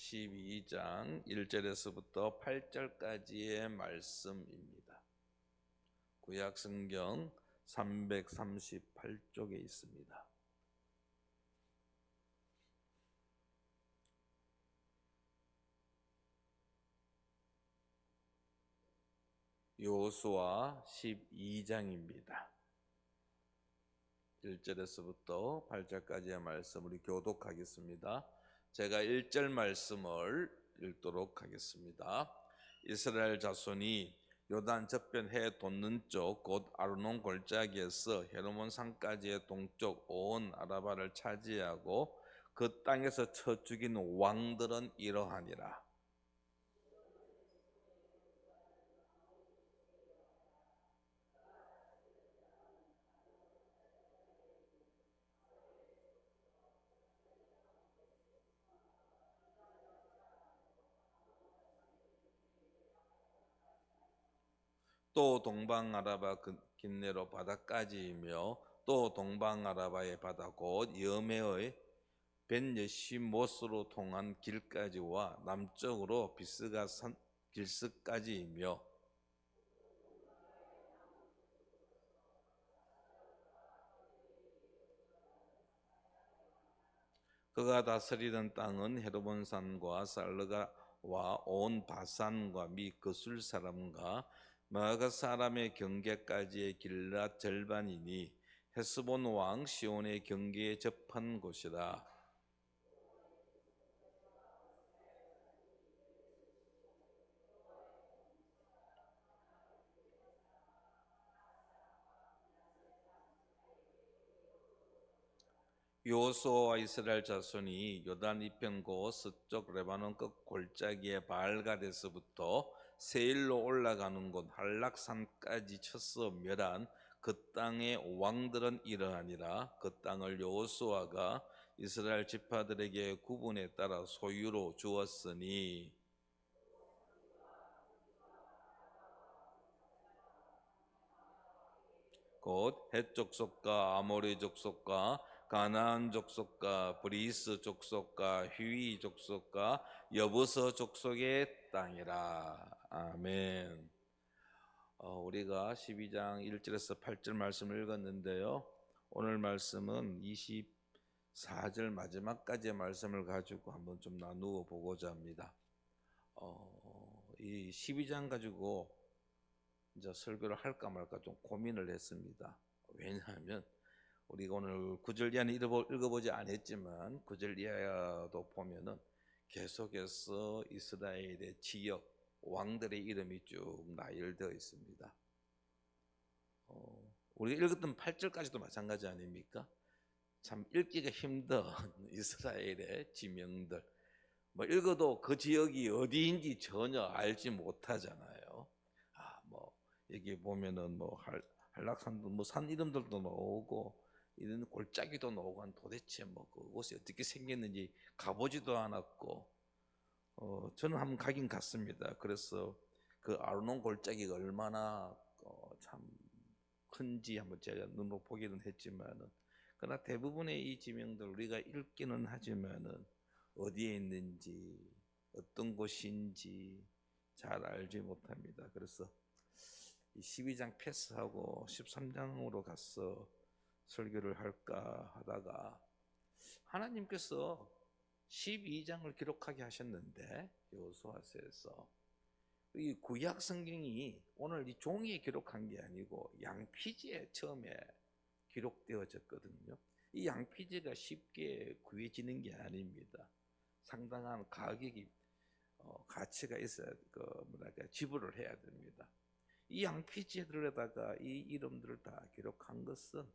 12장 1절에서부터 8절까지의 말씀입니다. 구약성경 338쪽에 있습니다. 여호수아 12장입니다. 1절에서부터 8절까지의 말씀 우리 교독하겠습니다. 제가 1절 말씀을 읽도록 하겠습니다. 이스라엘 자손이 요단 저편 해 돋는 쪽 곧 아르논 골짜기에서 헤르몬 산까지의 동쪽 온 아라바를 차지하고 그 땅에서 쳐 죽인 왕들은 이러하니라. 또 동방아라바 긴네로 바다까지이며 또 동방아라바의 바다 곧 여메의 벤예시못으로 통한 길까지와 남쪽으로 비스가 산 길스까지이며 그가 다스리던 땅은 헤르몬산과 살르가와 온 바산과 미 그술 사람과 마가 사람의 경계까지의 길랏 절반이니 헤스본 왕 시온의 경계에 접한 곳이라. 여호수아와 이스라엘 자손이 요단 이편 곧 서쪽 레바논 끝 골짜기의 바알갓에서부터 세일로 올라가는 곳 한락산까지 쳐서 멸한 그 땅의 왕들은 이러하니라. 그 땅을 여호수아가 이스라엘 지파들에게 구분에 따라 소유로 주었으니 곧 헷 족속과 아모리 족속과 가나안 족속과 브리스 족속과 휘위 족속과 여부서 족속의 땅이라. 아멘. 우리가 12장 1절에서 8절 말씀을 읽었는데요. 오늘 말씀은 24절 마지막까지의 말씀을 가지고 한번 좀 나누어 보고자 합니다. 이 12장 가지고 이제 설교를 할까 말까 좀 고민을 했습니다. 왜냐하면 우리가 오늘 9절 이하는 읽어보지 않았지만 9절 이하도 보면은 계속해서 이스라엘의 지역 왕들의 이름이 쭉 나열되어 있습니다. 우리가 읽었던 8절까지도 마찬가지 아닙니까? 참 읽기가 힘든 이스라엘의 지명들, 뭐 읽어도 그 지역이 어디인지 전혀 알지 못하잖아요. 여기 보면은 뭐 한락산도 뭐 산 이름들도 나오고 이런 골짜기도 나오고 도대체 뭐 그곳이 어떻게 생겼는지 가보지도 않았고 저는 한번 가긴 갔습니다. 그래서 그 아르논 골짜기가 얼마나 참 큰지 한번 제가 눈으로 보기는 했지만은 그러나 대부분의 이 지명들 우리가 읽기는 하지만은 어디에 있는지 어떤 곳인지 잘 알지 못합니다. 그래서 12장 패스하고 13장으로 가서 설교를 할까 하다가 하나님께서 12장을 기록하게 하셨는데 여호수아서에서 이 구약 성경이 오늘 이 종이에 기록한 게 아니고 양피지에 처음에 기록되어졌거든요. 이 양피지가 쉽게 구해지는 게 아닙니다. 상당한 가격이 가치가 있어야 지불을 해야 됩니다. 이 양피지에다가 이 이름들을 다 기록한 것은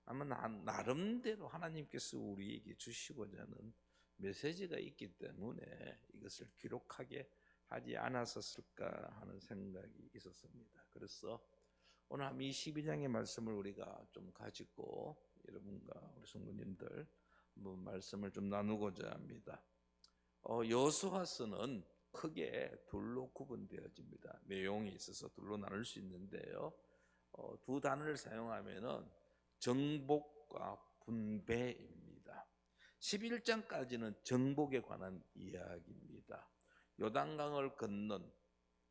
아마 나름대로 하나님께서 우리에게 주시고자 하는 메시지가 있기 때문에 이것을 기록하게 하지 않았었을까 하는 생각이 있었습니다. 그래서 오늘 이 12장의 말씀을 우리가 좀 가지고 여러분과 우리 성도님들 한번 말씀을 좀 나누고자 합니다. 여호수아서는 크게 둘로 구분되어집니다. 내용이 있어서 둘로 나눌 수 있는데요. 두 단어를 사용하면은 정복과 분배입니다. 11장까지는 정복에 관한 이야기입니다. 요단강을 건넌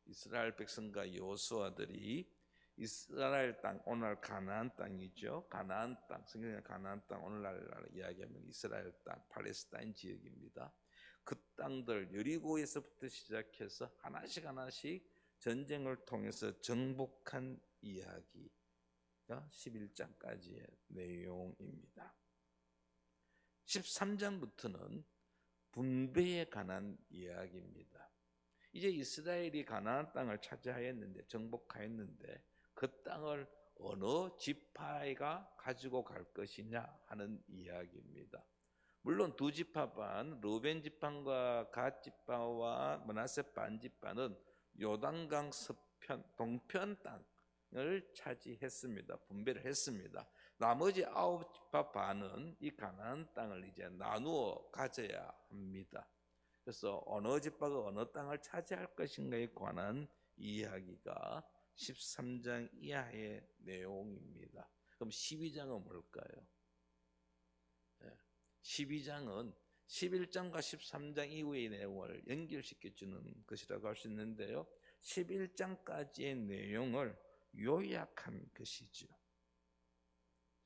이스라엘 백성과 여호수아들이 이스라엘 땅, 오늘 가나안 땅이죠. 가나안 땅, 성경의 가나안 땅, 오늘날 이야기하면 이스라엘 땅, 팔레스타인 지역입니다. 그 땅들 여리고에서부터 시작해서 하나씩 하나씩 전쟁을 통해서 정복한 이야기가 11장까지의 내용입니다. 13장부터는 분배에 관한 이야기입니다. 이제 이스라엘이 가나안 땅을 차지하였는데, 정복하였는데 그 땅을 어느 지파가 가지고 갈 것이냐 하는 이야기입니다. 물론 두 지파 반, 르벤 지파와 갓 지파와 므낫세 반 지파는 요단강 서편 동편 땅을 차지했습니다. 분배를 했습니다. 나머지 9지파 반은 이 가나안 땅을 이제 나누어 가져야 합니다. 그래서 어느 지파가 어느 땅을 차지할 것인가에 관한 이야기가 13장 이하의 내용입니다. 그럼 12장은 뭘까요? 12장은 11장과 13장 이후의 내용을 연결시켜주는 것이라고 할 수 있는데요, 11장까지의 내용을 요약한 것이죠.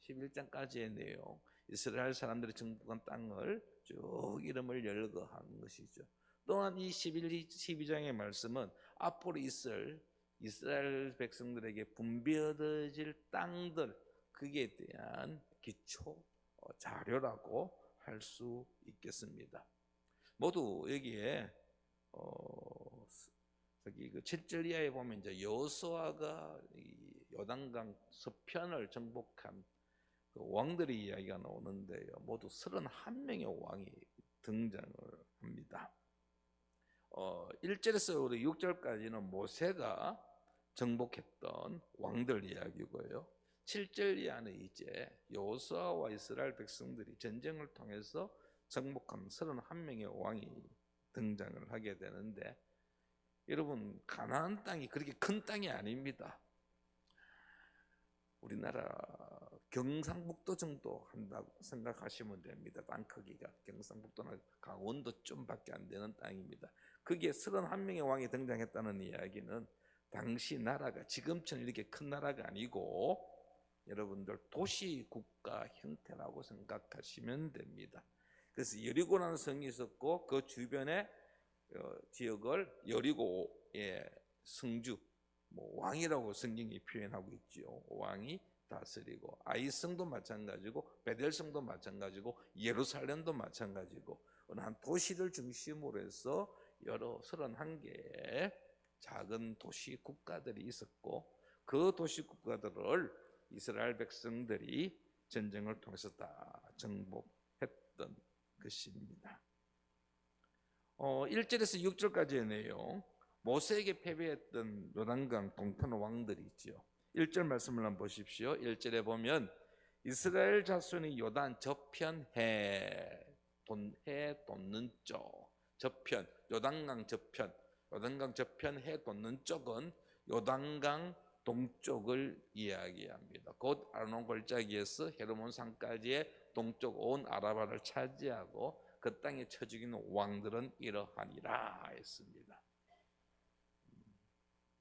11장까지의 내용, 이스라엘 사람들이 정복한 땅을 쭉 이름을 열거한 것이죠. 또한 이 12장의 말씀은 앞으로 있을 이스라엘 백성들에게 분배 얻어질 땅들, 그에 대한 기초 자료라고 할 수 있겠습니다. 모두 여기에 여기 그 7절 이하에 보면 이제 여호수아가 요단강 서편을 정복한 그 왕들의 이야기가 나오는데요, 모두 31명의 왕이 등장을 합니다. 1절에서 우리 6절까지는 모세가 정복했던 왕들 이야기고요, 7절 이하는 이제 여호수아와 이스라엘 백성들이 전쟁을 통해서 정복한 31명의 왕이 등장을 하게 되는데, 여러분, 가나안 땅이 그렇게 큰 땅이 아닙니다. 우리나라 경상북도 정도 한다고 생각하시면 됩니다. 땅 크기가 경상북도나 강원도 좀밖에 안 되는 땅입니다. 거기에 31명의 왕이 등장했다는 이야기는 당시 나라가 지금처럼 이렇게 큰 나라가 아니고 여러분들 도시 국가 형태라고 생각하시면 됩니다. 그래서 여리고라는 성이 있었고 그 주변에 지역을 여리고의 성주, 왕이라고 성경이 표현하고 있죠. 왕이 다스리고, 아이성도 마찬가지고 베델성도 마찬가지고 예루살렘도 마찬가지고, 어느 한 도시를 중심으로 해서 여러 31개의 작은 도시 국가들이 있었고, 그 도시 국가들을 이스라엘 백성들이 전쟁을 통해서 다 정복했던 것입니다. 1절에서 6절까지의 내용, 모세에게 패배했던 요단강 동편 왕들이 있죠. 1절 말씀을 한번 보십시오. 1절에 보면 이스라엘 자손이 요단 저편해 돋는 쪽, 저편, 요단강 저편 해 돋는 쪽은 요단강 동쪽을 이야기합니다. 곧 아르논 골짜기에서 헤르몬 산까지의 동쪽 온 아라바를 차지하고 그 땅에 처 죽이는 왕들은 이러하니라 했습니다.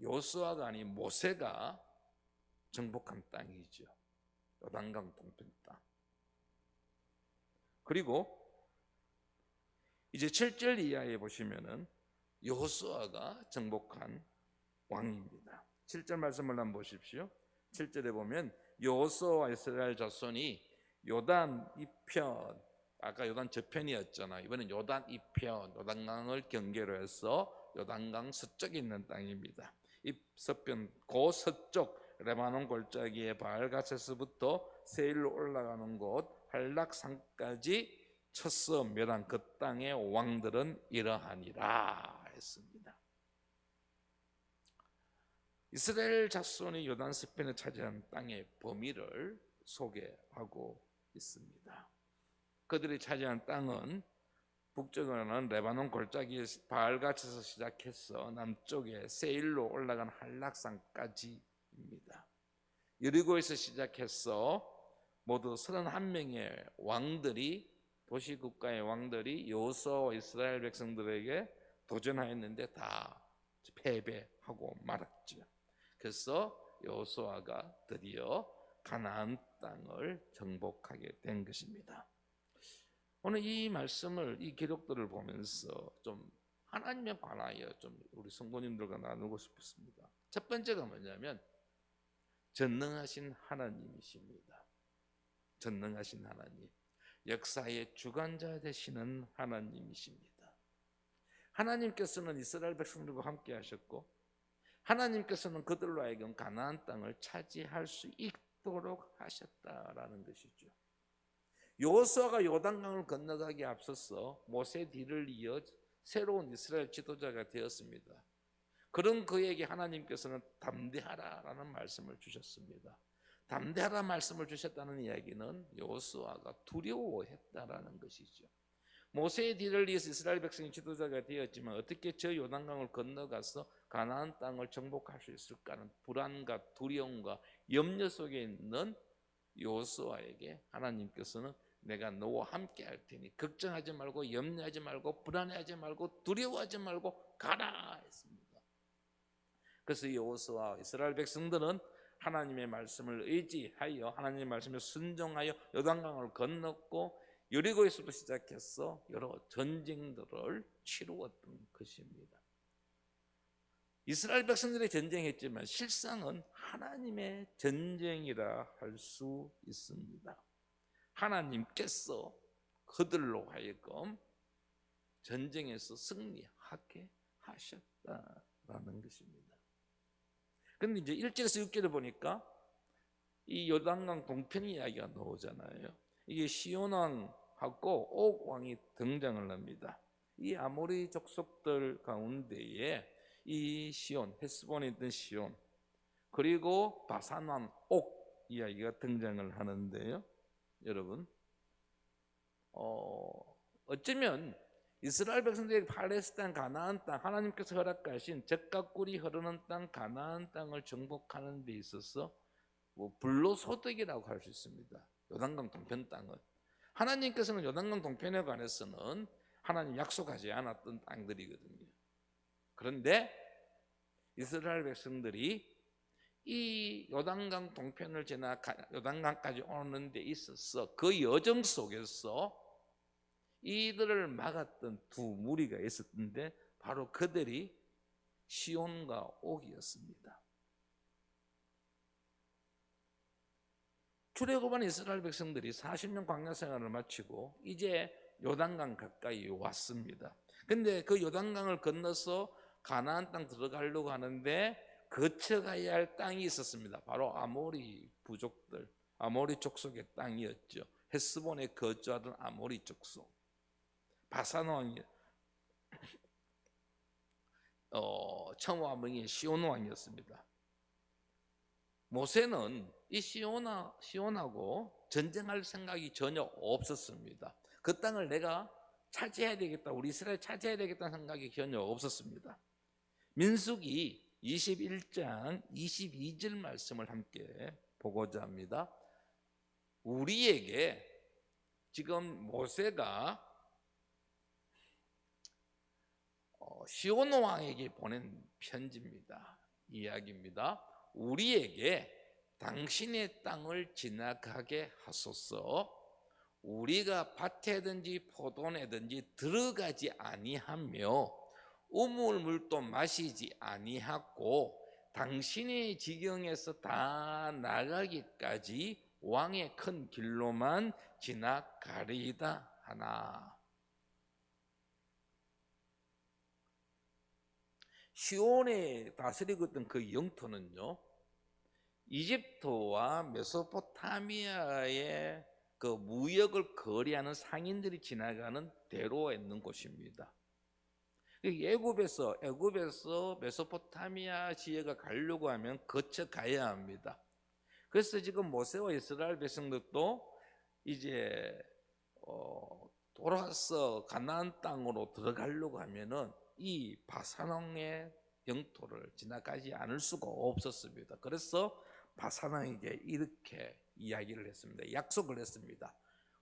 여호수아가 아닌 모세가 정복한 땅이죠. 요단강 동편 땅. 그리고 이제 7절 이하에 보시면은 여호수아가 정복한 왕입니다. 7절 말씀을 한번 보십시오. 7절에 보면 여호수아와 이스라엘 자손이 요단 이편, 아까 요단 저편이었잖아. 이번엔 요단 이편, 요단강을 경계로 해서 요단강 서쪽에 있는 땅입니다. 이 서편 그 서쪽 레바논 골짜기의 바알가세스부터 세일로 올라가는 곳 한락산까지 쳤어 멸한 그 땅의 왕들은 이러하니라 했습니다. 이스라엘 자손이 요단 서편에 차지한 땅의 범위를 소개하고 있습니다. 그들이 차지한 땅은 북쪽으로는 레바논 골짜기 바알가스에서 시작해서 남쪽에 세일로 올라간 한락산까지입니다. 여리고에서 시작해서 모두 31명의 왕들이 도시 국가의 왕들이 여호수아와 이스라엘 백성들에게 도전하였는데 다 패배하고 말았죠. 그래서 여호수아가 드디어 가나안 땅을 정복하게 된 것입니다. 오늘 이 말씀을, 이 기록들을 보면서 좀 하나님에 관하여 좀 우리 성도님들과 나누고 싶습니다. 첫 번째가 뭐냐면 전능하신 하나님이십니다. 전능하신 하나님, 역사의 주관자 되시는 하나님이십니다. 하나님께서는 이스라엘 백성들과 함께 하셨고 하나님께서는 그들로 하여금 가나안 땅을 차지할 수 있도록 하셨다라는 것이죠. 여호수아가 요단강을 건너가기에 앞서서 모세 뒤를 이어 새로운 이스라엘 지도자가 되었습니다. 그런 그에게 하나님께서는 담대하라라는 말씀을 주셨습니다. 담대하라 말씀을 주셨다는 이야기는 여호수아가 두려워했다라는 것이죠. 모세의 뒤를 이어서 이스라엘 백성이 지도자가 되었지만 어떻게 저 요단강을 건너가서 가나안 땅을 정복할 수 있을까는 불안과 두려움과 염려 속에 있는 여호수아에게 하나님께서는 내가 너와 함께 할 테니 걱정하지 말고 염려하지 말고 불안해하지 말고 두려워하지 말고 가라 했습니다. 그래서 여호수아 이스라엘 백성들은 하나님의 말씀을 의지하여 하나님의 말씀에 순종하여 요단강을 건넜고 여리고에서부터 시작해서 여러 전쟁들을 치루었던 것입니다. 이스라엘 백성들이 전쟁했지만 실상은 하나님의 전쟁이라 할 수 있습니다. 하나님께서 그들로 하여금 전쟁에서 승리하게 하셨다라는 것입니다. 그런데 이제 1절에서 6절을 보니까 이 요단강 동편 이야기가 나오잖아요. 이게 시온 왕하고 옥 왕이 등장을 합니다. 이 아모리 족속들 가운데에 이 시온, 헤스본에 있던 시온, 그리고 바산 왕 옥 이야기가 등장을 하는데요. 여러분, 어쩌면 이스라엘 백성들이 팔레스타인 가나안 땅, 하나님께서 허락하신 젖과 꿀이 흐르는 땅 가나안 땅을 정복하는 데 있어서 불로소득이라고 할 수 있습니다. 요단강 동편 땅은 하나님께서는 요단강 동편에 관해서는 하나님 약속하지 않았던 땅들이거든요. 그런데 이스라엘 백성들이 이 요단강 동편을 지나 요단강까지 오는 데 있어서 그 여정 속에서 이들을 막았던 두 무리가 있었는데 바로 그들이 시온과 옥이었습니다. 출애굽한 이스라엘 백성들이 40년 광야 생활을 마치고 이제 요단강 가까이 왔습니다. 근데 그 요단강을 건너서 가나안 땅 들어가려고 하는데 거쳐가야 할 땅이 있었습니다. 바로 아모리 부족들, 아모리 족속의 땅이었죠. 헤스본에 거주하던 아모리 족속. 바산 왕이 청왕이 시온 왕이었습니다. 모세는 이 시온하고 전쟁할 생각이 전혀 없었습니다. 그 땅을 내가 차지해야 되겠다, 우리 이스라엘 차지해야 되겠다는 생각이 전혀 없었습니다. 민수기 21장 22절 말씀을 함께 보고자 합니다. 우리에게 지금 모세가 시온 왕에게 보낸 편지입니다. 이야기입니다. 우리에게 당신의 땅을 지나가게 하소서. 우리가 밭에든지 포도내든지 들어가지 아니하며 우물물도 마시지 아니하고 당신의 지경에서 다 나가기까지 왕의 큰 길로만 지나가리이다 하나. 시온에 다스리고 있던 그 영토는요, 이집트와 메소포타미아의 그 무역을 거래하는 상인들이 지나가는 대로에 있는 곳입니다. 애굽에서 메소포타미아 지역에 가려고 하면 거쳐 가야 합니다. 그래서 지금 모세와 이스라엘 백성들도 이제 돌아서 가나안 땅으로 들어가려고 하면은 이 바산왕의 영토를 지나가지 않을 수가 없었습니다. 그래서 바산왕에게 이렇게 이야기를 했습니다. 약속을 했습니다.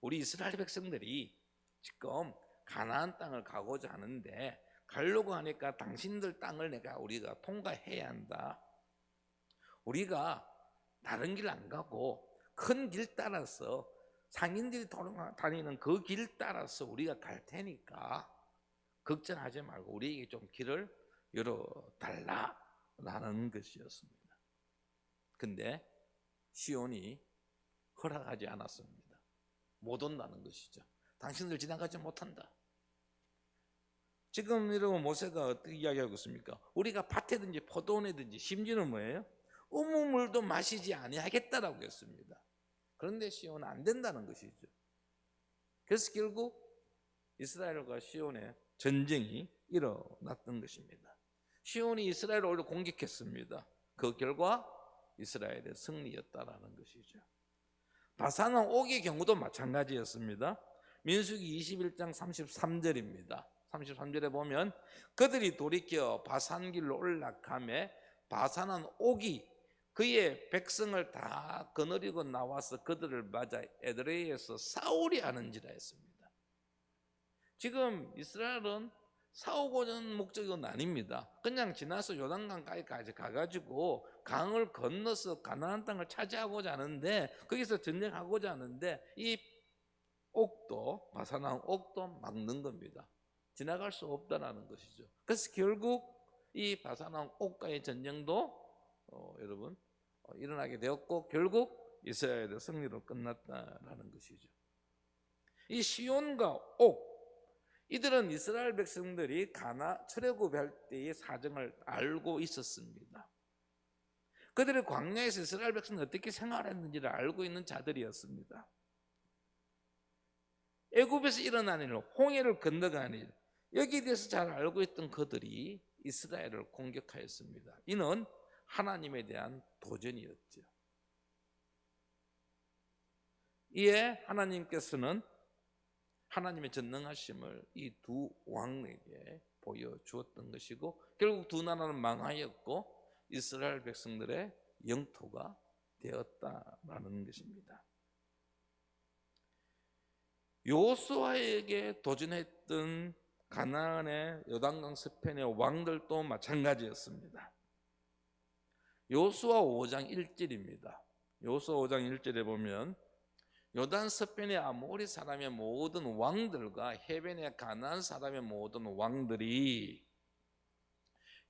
우리 이스라엘 백성들이 지금 가나안 땅을 가고자 하는데 가려고 하니까 당신들 땅을 우리가 통과해야 한다. 우리가 다른 길 안 가고 큰 길 따라서 상인들이 다니는 그 길 따라서 우리가 갈 테니까 걱정하지 말고 우리에게 좀 길을 열어달라라는 것이었습니다. 근데 시온이 허락하지 않았습니다. 못 온다는 것이죠. 당신들 지나가지 못한다. 지금 여러분 모세가 어떻게 이야기하고 있습니까? 우리가 밭에든지 포도원에든지 심지어는 뭐예요? 우물물도 마시지 아니하겠다라고 했습니다. 그런데 시온은 안 된다는 것이죠. 그래서 결국 이스라엘과 시온의 전쟁이 일어났던 것입니다. 시온이 이스라엘을 오히려 공격했습니다. 그 결과 이스라엘의 승리였다라는 것이죠. 바산왕 옥의 경우도 마찬가지였습니다. 민수기 21장 33절입니다. 33절에 보면 그들이 돌이켜 바산길로 올라가매 바산왕 옥이 그의 백성을 다 거느리고 나와서 그들을 맞아 에드레이에서 싸우려 하는지라 했습니다. 지금 이스라엘은 싸우고자 하는 목적은 아닙니다. 그냥 지나서 요단강까지 가가지고 강을 건너서 가나안 땅을 차지하고자 하는데, 거기서 전쟁하고자 하는데 이 옥도, 바산왕 옥도 막는 겁니다. 지나갈 수 없다라는 것이죠. 그래서 결국 이 바산왕 옥과의 전쟁도 여러분 일어나게 되었고 결국 이스라엘의 승리로 끝났다라는 것이죠. 이 시온과 옥, 이들은 이스라엘 백성들이 출애굽할 때의 사정을 알고 있었습니다. 그들이 광야에서 이스라엘 백성이 어떻게 생활했는지를 알고 있는 자들이었습니다. 애굽에서 일어난 일, 홍해를 건너가는 일, 여기에 대해서 잘 알고 있던 그들이 이스라엘을 공격하였습니다. 이는 하나님에 대한 도전이었죠. 이에 하나님께서는 하나님의 전능하심을 이 두 왕에게 보여주었던 것이고 결국 두 나라는 망하였고 이스라엘 백성들의 영토가 되었다라는 것입니다. 여호수아에게 도전했던 가나안의 요단강 서편의 왕들도 마찬가지였습니다. 여호수아 5장 1절입니다. 여호수아 5장 1절에 보면 요단 서편의 아모리 사람의 모든 왕들과 해변의 가나안 사람의 모든 왕들이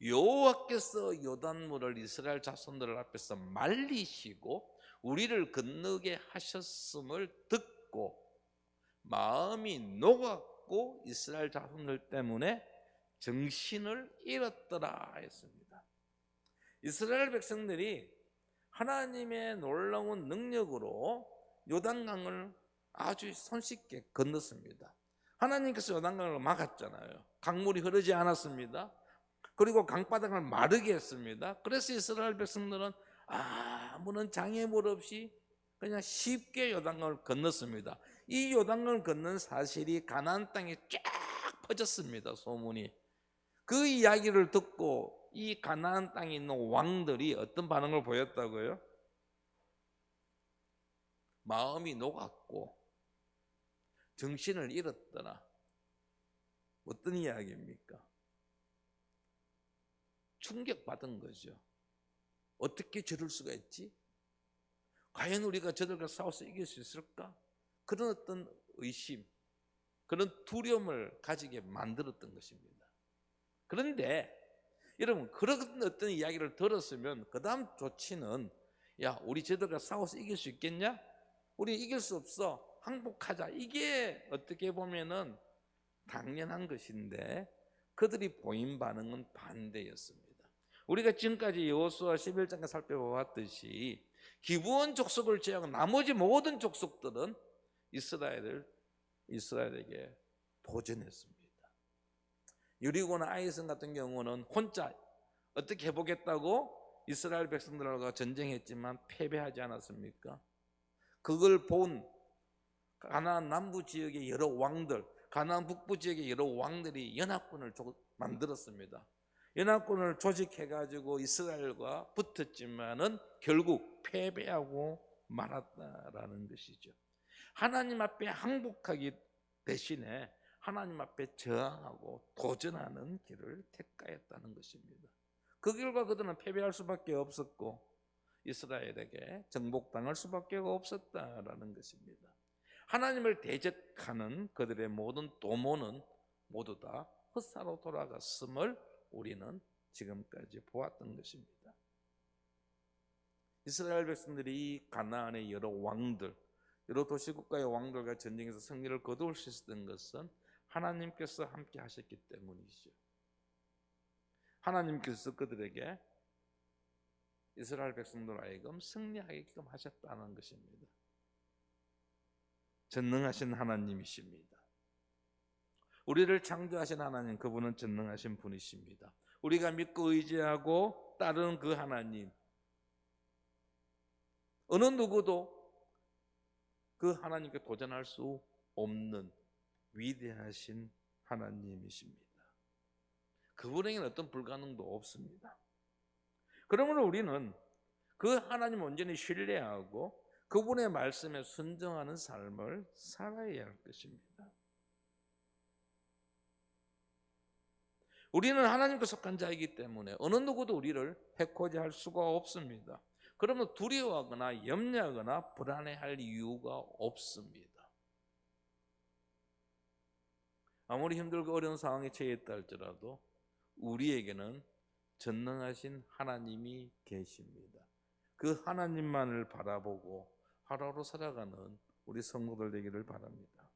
여호와께서 요단물을 이스라엘 자손들 앞에서 말리시고 우리를 건너게 하셨음을 듣고 마음이 녹았고 이스라엘 자손들 때문에 정신을 잃었더라 했습니다. 이스라엘 백성들이 하나님의 놀라운 능력으로 요단강을 아주 손쉽게 건넜습니다. 하나님께서 요단강을 막았잖아요. 강물이 흐르지 않았습니다. 그리고 강바닥을 마르게 했습니다. 그래서 이스라엘 백성들은 아무런 장애물 없이 그냥 쉽게 요단강을 건넜습니다. 이 요단강을 건넌 사실이 가나안 땅에 쫙 퍼졌습니다. 소문이. 그 이야기를 듣고 이 가나안 땅에 있는 왕들이 어떤 반응을 보였다고요? 마음이 녹았고 정신을 잃었더라. 어떤 이야기입니까? 충격받은 거죠. 어떻게 저럴 수가 있지? 과연 우리가 저들과 싸워서 이길 수 있을까? 그런 어떤 의심, 그런 두려움을 가지게 만들었던 것입니다. 그런데 여러분 그런 어떤 이야기를 들었으면 그 다음 조치는 야 우리 저들과 싸워서 이길 수 있겠냐? 우리 이길 수 없어. 항복하자. 이게 어떻게 보면은 당연한 것인데 그들이 보인 반응은 반대였습니다. 우리가 지금까지 여호수아 11장에 살펴보았듯이 기브온 족속을 제외하고 나머지 모든 족속들은 이스라엘에게 도전했습니다. 여리고나 아이성 같은 경우는 혼자 어떻게 해보겠다고 이스라엘 백성들과 전쟁했지만 패배하지 않았습니까? 그걸 본 가나안 남부 지역의 여러 왕들, 가나안 북부 지역의 여러 왕들이 연합군을 만들었습니다. 연합군을 조직해가지고 이스라엘과 붙었지만은 결국 패배하고 말았다라는 것이죠. 하나님 앞에 항복하기 대신에 하나님 앞에 저항하고 도전하는 길을 택하였다는 것입니다. 그 결과 그들은 패배할 수밖에 없었고 이스라엘에게 정복당할 수밖에 없었다라는 것입니다. 하나님을 대적하는 그들의 모든 도모는 모두 다 헛사로 돌아갔음을 우리는 지금까지 보았던 것입니다. 이스라엘 백성들이 가나안의 여러 왕들, 여러 도시국가의 왕들과 전쟁에서 승리를 거두을 수 있었던 것은 하나님께서 함께 하셨기 때문이죠. 하나님께서 그들에게 이스라엘 백성들 하여금 승리하게끔 하셨다는 것입니다. 전능하신 하나님이십니다. 우리를 창조하신 하나님, 그분은 전능하신 분이십니다. 우리가 믿고 의지하고 따르는 그 하나님, 어느 누구도 그 하나님께 도전할 수 없는 위대하신 하나님이십니다. 그분에게는 어떤 불가능도 없습니다. 그러므로 우리는 그 하나님을 온전히 신뢰하고 그분의 말씀에 순종하는 삶을 살아야 할 것입니다. 우리는 하나님께 속한 자이기 때문에 어느 누구도 우리를 해코지 할 수가 없습니다. 그러면 두려워하거나 염려하거나 불안해할 이유가 없습니다. 아무리 힘들고 어려운 상황에 처했다 할지라도 우리에게는 전능하신 하나님이 계십니다. 그 하나님만을 바라보고 하루하루 살아가는 우리 성도들 되기를 바랍니다.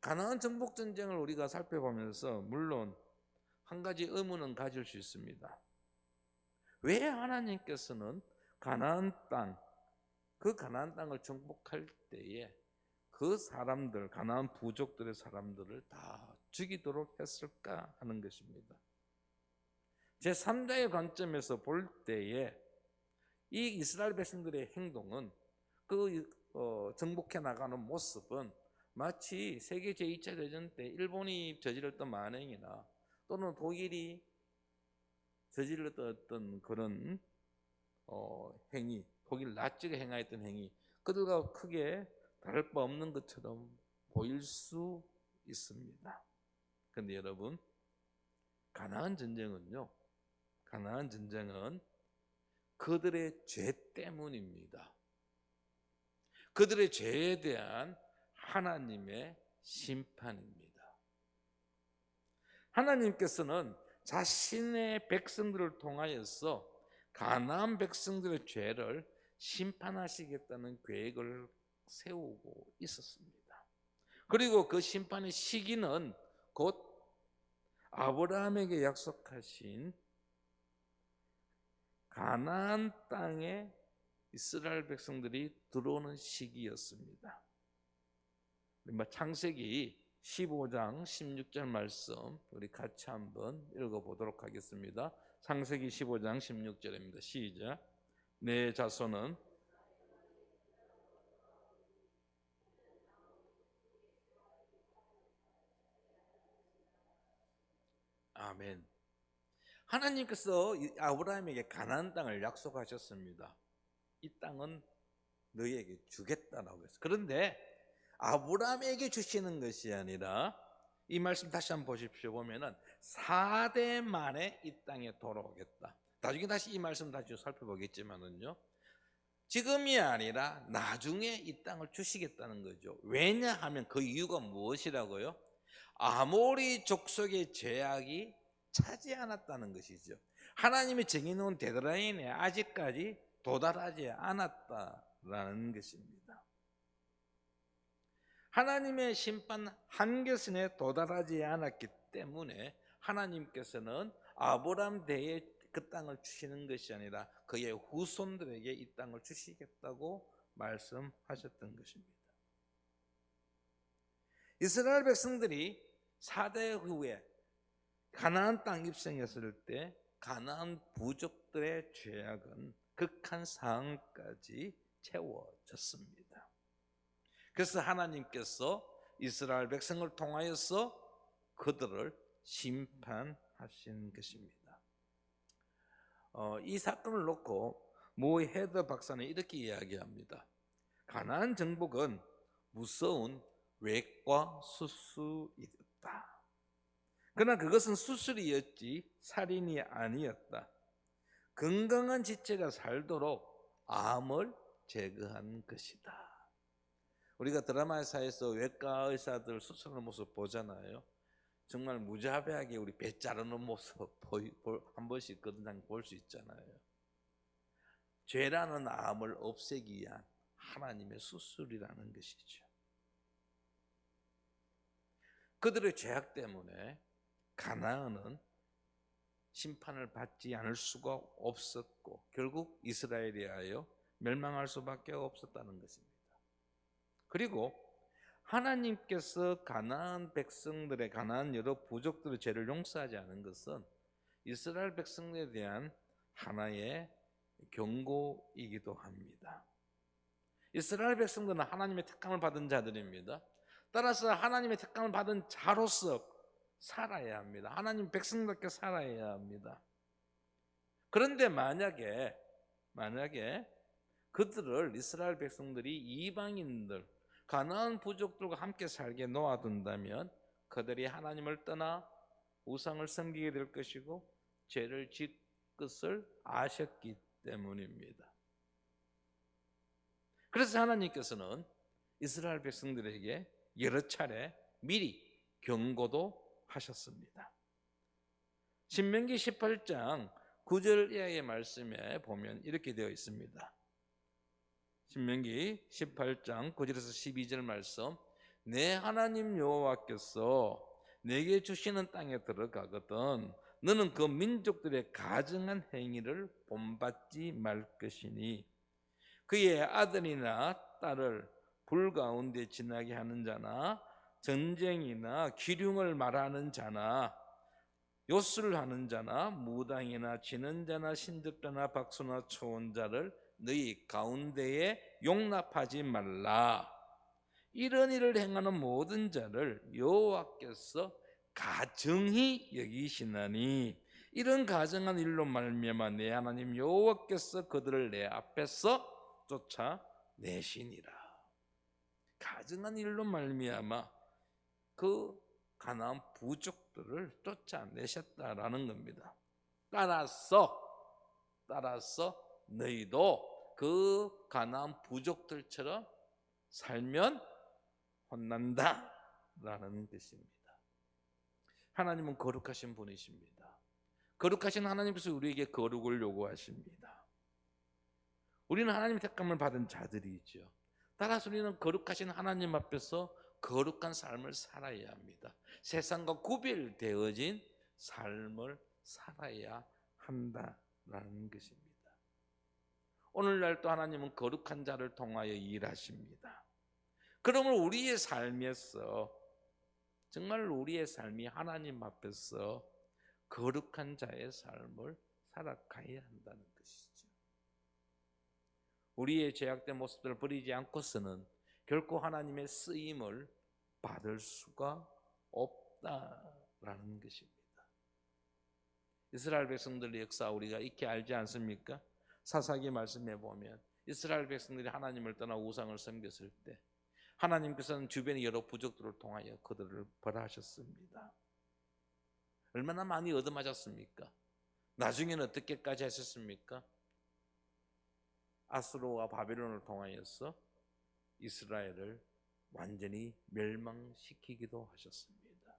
가나안 정복 전쟁을 우리가 살펴보면서 물론 한 가지 의문은 가질 수 있습니다. 왜 하나님께서는 가나안 땅, 그 가나안 땅을 정복할 때에 그 사람들, 가나안 부족들의 사람들을 다 죽이도록 했을까 하는 것입니다. 제3자의 관점에서 볼 때에 이 이스라엘 백성들의 행동은 그 정복해 나가는 모습은 마치 세계 제2차 대전 때 일본이 저질렀던 만행이나 또는 독일이 저질렀던 어떤 그런 행위, 독일 나치가 행하였던 행위, 그들과 크게 다를 바 없는 것처럼 보일 수 있습니다. 그런데 여러분, 가나안 전쟁은 그들의 죄 때문입니다. 그들의 죄에 대한 하나님의 심판입니다. 하나님께서는 자신의 백성들을 통하여서 가나안 백성들의 죄를 심판하시겠다는 계획을 세우고 있었습니다. 그리고 그 심판의 시기는 곧 아브라함에게 약속하신 가나안 땅에 이스라엘 백성들이 들어오는 시기였습니다. 창세기 15장 16절 말씀 우리 같이 한번 읽어보도록 하겠습니다. 창세기 15장 16절입니다. 시작. 내 자손은 아멘. 하나님께서 아브라함에게 가나안 땅을 약속하셨습니다. 이 땅은 너희에게 주겠다라고 했어요. 그런데 아브라함에게 주시는 것이 아니라 이 말씀 다시 한번 보십시오. 보면은 4대 만에 이 땅에 돌아오겠다. 나중에 다시 이 말씀 다시 살펴보겠지만은요, 지금이 아니라 나중에 이 땅을 주시겠다는 거죠. 왜냐하면 그 이유가 무엇이라고요? 아모리 족속의 죄악이 차지 않았다는 것이죠. 하나님이 정해놓은 데드라인에 아직까지 도달하지 않았다라는 것입니다. 하나님의 심판 한계선에 도달하지 않았기 때문에 하나님께서는 아브라함 대에 그 땅을 주시는 것이 아니라 그의 후손들에게 이 땅을 주시겠다고 말씀하셨던 것입니다. 이스라엘 백성들이 4대 후에 가나안 땅 입성했을 때 가나안 부족들의 죄악은 극한 상황까지 채워졌습니다. 그래서 하나님께서 이스라엘 백성을 통하여서 그들을 심판하신 것입니다. 이 사건을 놓고 모 헤더 박사는 이렇게 이야기합니다. 가나안 정복은 무서운 외과 수술이었다. 그러나 그것은 수술이었지 살인이 아니었다. 건강한 지체가 살도록 암을 제거한 것이다. 우리가 드라마사에서 외과 의사들 수술하는 모습 보잖아요. 정말 무자비하게 우리 배 자르는 모습 한 번씩 그런 볼 수 있잖아요. 죄라는 암을 없애기 위한 하나님의 수술이라는 것이죠. 그들의 죄악 때문에 가나안은 심판을 받지 않을 수가 없었고 결국 이스라엘에 하여 멸망할 수밖에 없었다는 것입니다. 그리고 하나님께서 가나안 백성들의 가나안 여러 부족들의 죄를 용서하지 않은 것은 이스라엘 백성들에 대한 하나의 경고이기도 합니다. 이스라엘 백성들은 하나님의 택함을 받은 자들입니다. 따라서 하나님의 택함을 받은 자로서 살아야 합니다. 하나님 백성답게 살아야 합니다. 그런데 만약에 그들을 이스라엘 백성들이 이방인들 가나안 부족들과 함께 살게 놓아둔다면 그들이 하나님을 떠나 우상을 섬기게 될 것이고 죄를 짓 것을 아셨기 때문입니다. 그래서 하나님께서는 이스라엘 백성들에게 여러 차례 미리 경고도 하셨습니다. 신명기 18장 9절 이하의 말씀에 보면 이렇게 되어 있습니다. 신명기 18장 9절에서 12절 말씀. 내 하나님 여호와께서 내게 주시는 땅에 들어가거든 너는 그 민족들의 가증한 행위를 본받지 말 것이니 그의 아들이나 딸을 불 가운데 지나게 하는 자나 전쟁이나 기륭을 말하는 자나 요술을 하는 자나 무당이나 지는 자나 신접자나 박수나 초혼자를 너희 가운데에 용납하지 말라. 이런 일을 행하는 모든 자를 여호와께서 가증히 여기시나니 이런 가증한 일로 말미암아 내 하나님 여호와께서 그들을 내 앞에서 쫓아내시니라. 가증한 일로 말미암아 그 가나안 부족들을 쫓아내셨다라는 겁니다. 따라서 너희도 그 가나안 부족들처럼 살면 혼난다라는 뜻입니다. 하나님은 거룩하신 분이십니다. 거룩하신 하나님께서 우리에게 거룩을 요구하십니다. 우리는 하나님의 택함을 받은 자들이죠. 따라서 우리는 거룩하신 하나님 앞에서 거룩한 삶을 살아야 합니다. 세상과 구별되어진 삶을 살아야 한다라는 것입니다. 오늘날도 하나님은 거룩한 자를 통하여 일하십니다. 그러므로 우리의 삶에서 정말 우리의 삶이 하나님 앞에서 거룩한 자의 삶을 살아가야 한다는 것이죠. 우리의 죄악된 모습들을 버리지 않고서는 결코 하나님의 쓰임을 받을 수가 없다라는 것입니다. 이스라엘 백성들의 역사 우리가 익히 알지 않습니까? 사사기 말씀해 보면 이스라엘 백성들이 하나님을 떠나 우상을 섬겼을 때 하나님께서는 주변의 여러 부족들을 통하여 그들을 벌하셨습니다. 얼마나 많이 얻어맞았습니까? 나중에는 어떻게까지 하셨습니까? 아수르와 바벨론을 통하여서 이스라엘을 완전히 멸망시키기도 하셨습니다.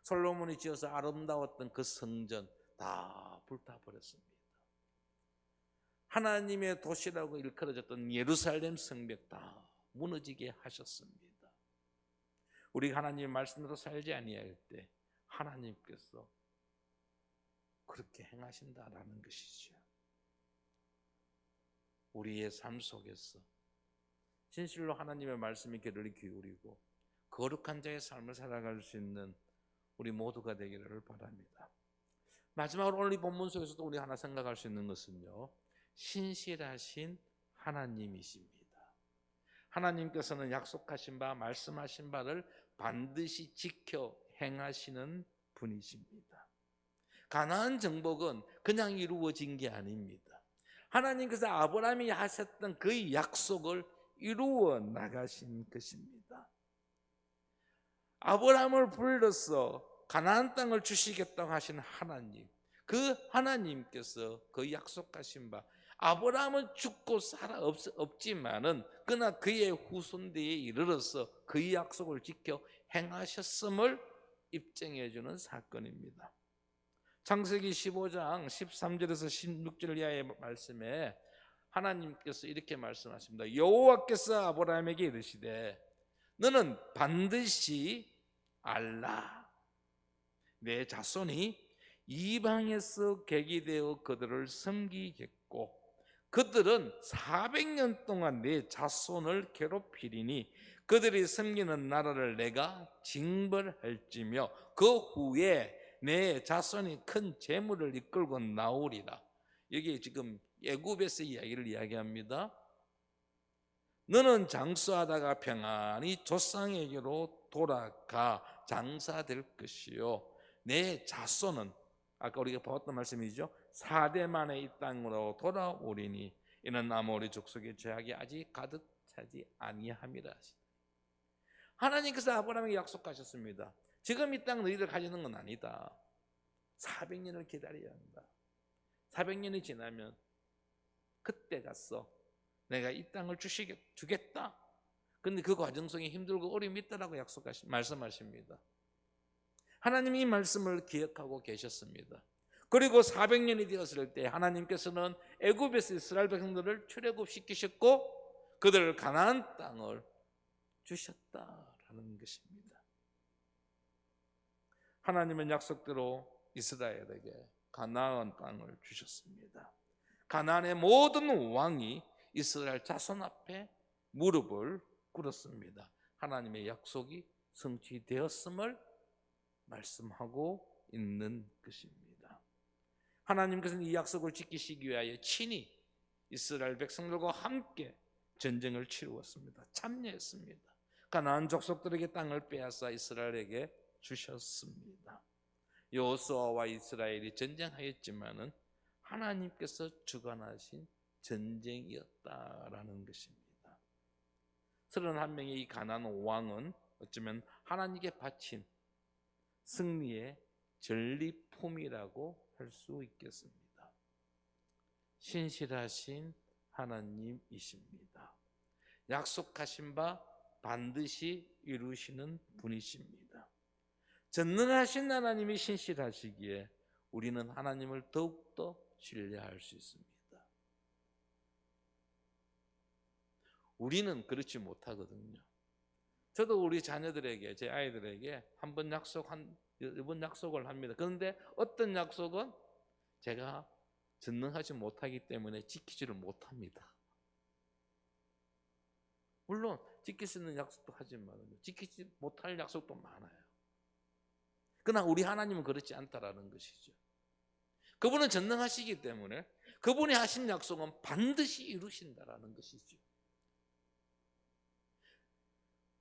솔로몬이 지어서 아름다웠던 그 성전 다 불타버렸습니다. 하나님의 도시라고 일컬어졌던 예루살렘 성벽 다 무너지게 하셨습니다. 우리가 하나님의 말씀대로 살지 아니할 때 하나님께서 그렇게 행하신다라는 것이죠. 우리의 삶 속에서 진실로 하나님의 말씀에 귀를 기울이고 거룩한 자의 삶을 살아갈 수 있는 우리 모두가 되기를 바랍니다. 마지막으로 오늘 이 본문 속에서도 우리 하나 생각할 수 있는 것은요, 신실하신 하나님이십니다. 하나님께서는 약속하신 바, 말씀하신 바를 반드시 지켜 행하시는 분이십니다. 가나안 정복은 그냥 이루어진 게 아닙니다. 하나님께서 아브라함이 하셨던 그 약속을 이루어 나가신 것입니다. 아브라함을 불러서 가나안 땅을 주시겠다고 하신 하나님, 그 하나님께서 그 약속하신 바, 아브라함은 죽고 살아 없지만은 그러나 그의 후손대에 이르러서 그 약속을 지켜 행하셨음을 입증해 주는 사건입니다. 창세기 15장 13절에서 16절 이하의 말씀에 하나님께서 이렇게 말씀하십니다. 여호와께서 아브라함에게 이르시되 너는 반드시 알라, 내 자손이 이방에서 객이 되어 그들을 섬기겠고 그들은 400년 동안 내 자손을 괴롭히리니 그들이 섬기는 나라를 내가 징벌할지며 그 후에 내 자손이 큰 재물을 이끌고 나오리라. 여기 지금 애굽에서 이야기를 이야기합니다. 너는 장수하다가 평안히 조상에게로 돌아가 장사될 것이요 내 자손은 아까 우리가 봤던 말씀이죠. 4대 만에 이 땅으로 돌아오리니 이는 아모리 족속의 죄악이 아직 가득 차지 아니함이라. 하나님께서 아브라함에게 약속하셨습니다. 지금 이 땅 너희들 가지는 건 아니다. 400년을 기다려야 한다. 400년이 지나면 그때 갔어 내가 이 땅을 주겠다. 그런데 그 과정 속에 힘들고 어려움이 있다라고 말씀하십니다. 하나님이 이 말씀을 기억하고 계셨습니다. 그리고 400년이 되었을 때 하나님께서는 애굽에서 이스라엘 백성들을 출애굽시키셨고 그들을 가나안 땅을 주셨다라는 것입니다. 하나님은 약속대로 이스라엘에게 가나안 땅을 주셨습니다. 가나안의 모든 왕이 이스라엘 자손 앞에 무릎을 꿇었습니다. 하나님의 약속이 성취되었음을 말씀하고 있는 것입니다. 하나님께서는 이 약속을 지키시기 위하여 친히 이스라엘 백성들과 함께 전쟁을 치루었습니다. 참여했습니다. 가나안 족속들에게 땅을 빼앗아 이스라엘에게 주셨습니다. 여호수아와 이스라엘이 전쟁하였지만은 하나님께서 주관하신 전쟁이었다라는 것입니다. 31명의 이 가나안 왕은 어쩌면 하나님께 바친 승리의 전리품이라고 할 수 있겠습니다. 신실하신 하나님이십니다. 약속하신 바 반드시 이루시는 분이십니다. 전능하신 하나님이 신실하시기에 우리는 하나님을 더욱더 신뢰할 수 있습니다. 우리는 그렇지 못하거든요. 저도 우리 자녀들에게, 제 아이들에게 이번 약속을 합니다. 그런데 어떤 약속은 제가 전능하지 못하기 때문에 지키지를 못합니다. 물론 지킬 수 있는 약속도 하지만 지키지 못할 약속도 많아요. 그러나 우리 하나님은 그렇지 않다라는 것이죠. 그분은 전능하시기 때문에 그분이 하신 약속은 반드시 이루신다라는 것이죠.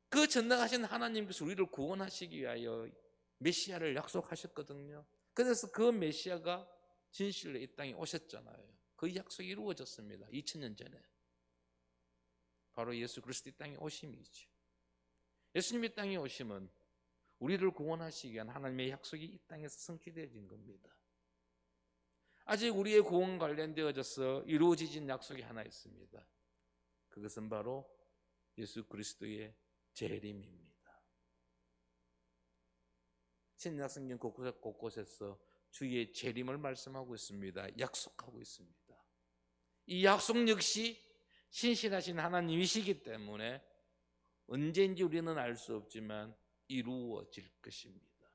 그 전능하신 하나님께서 우리를 구원하시기 위하여 메시아를 약속하셨거든요. 그래서 그 메시아가 진실로 이 땅에 오셨잖아요. 그 약속이 이루어졌습니다. 2000년 전에. 바로 예수 그리스도 이 땅에 오심이죠. 예수님이 이 땅에 오심은 우리를 구원하시기 위한 하나님의 약속이 이 땅에서 성취되어진 겁니다. 아직 우리의 구원 관련되어져서 이루어지진 약속이 하나 있습니다. 그것은 바로 예수 그리스도의 재림입니다. 신약 성경 곳곳에서 주의 재림을 말씀하고 있습니다. 약속하고 있습니다. 이 약속 역시 신실하신 하나님이시기 때문에 언제인지 우리는 알 수 없지만 이루어질 것입니다.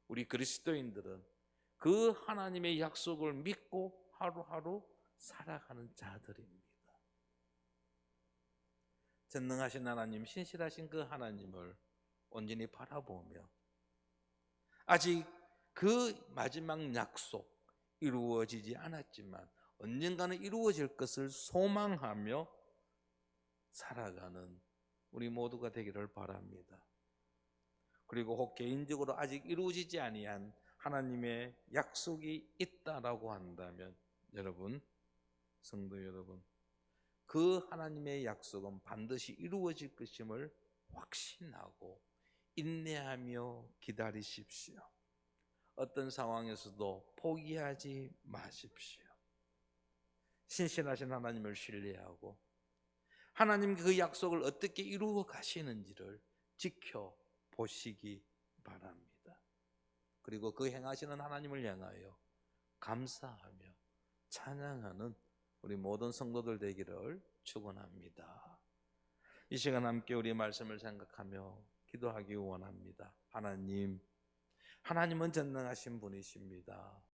우리 그리스도인들은 그 하나님의 약속을 믿고 하루하루 살아가는 자들입니다. 전능하신 하나님, 신실하신 그 하나님을 온전히 바라보며 아직 그 마지막 약속 이루어지지 않았지만 언젠가는 이루어질 것을 소망하며 살아가는 우리 모두가 되기를 바랍니다. 그리고 혹 개인적으로 아직 이루어지지 아니한 하나님의 약속이 있다라고 한다면 여러분, 성도 여러분, 그 하나님의 약속은 반드시 이루어질 것임을 확신하고 인내하며 기다리십시오. 어떤 상황에서도 포기하지 마십시오. 신실하신 하나님을 신뢰하고 하나님 그 약속을 어떻게 이루어 가시는지를 지켜보시기 바랍니다. 그리고 그 행하시는 하나님을 향하여 감사하며 찬양하는 우리 모든 성도들 되기를 축원합니다. 이 시간 함께 우리 말씀을 생각하며 기도하기 원합니다. 하나님은 전능하신 분이십니다.